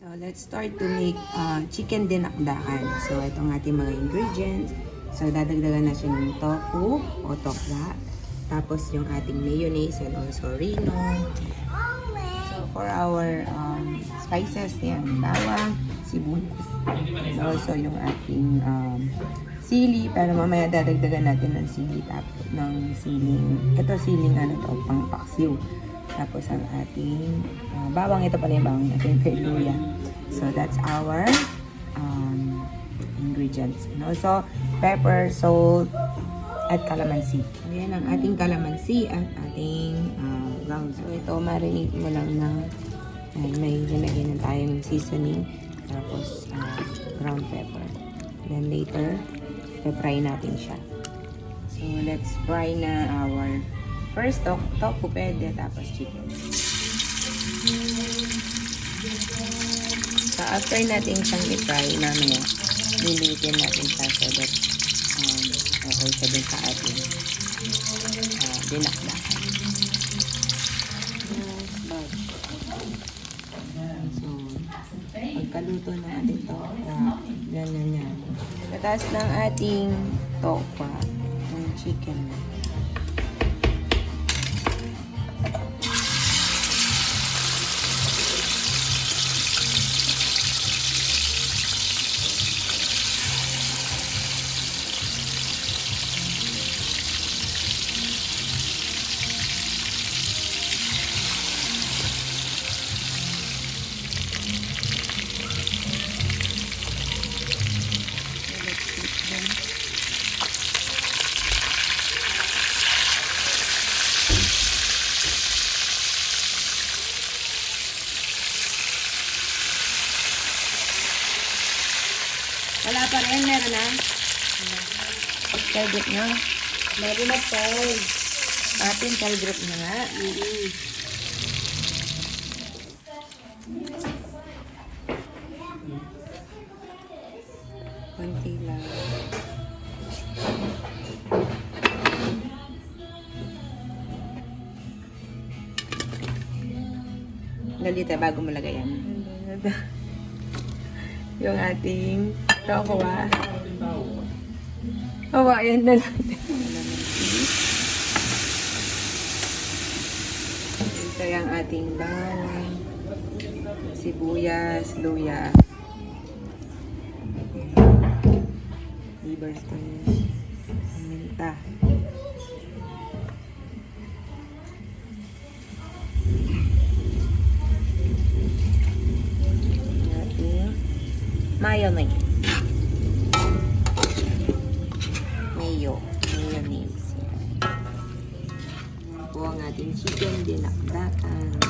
So, let's start to make chicken dinakdakan. So, itong ating mga ingredients. So, dadagdagan na siya ng tofu o tokwa. Tapos, yung ating mayonnaise and also rino. So, for our spices, yan, bawang, sibuyas. And also, yung ating sili. Pero mamaya dadagdagan natin ng sili. Tapos, ng siling, ito siling ano to, pang paksiw. Tapos ang ating bawang, ito pala yung bawang natin, peluya. So that's our ingredients. And also pepper, salt, at calamansi. Ayan ang ating calamansi at ating ground. So ito, marinate mo lang ng may ginagyan na tayong seasoning. Tapos ground pepper. Then later, fry natin siya. So let's fry na our first tofu pwede, tapos chicken. So, after natin siyang i-fry, mamaya, lilitin natin siya so that okay siya dun sa ating dinakdakan. So, pagkaluto na natin ito, yan. Pagkatapos ng ating tokwa, ng chicken. Wala pa rin, meron na. Target na. Meron na po. Atin, target na nga. Konti lang. Lalita, bago mo lagay yan. Yung ating tokwa. Ayan na lang. Ito yung ating bawang, sibuyas, luya, liver spinach, minta. Mayonnaise. Mayonnaise. Yan po ang ating chicken dinakdakan.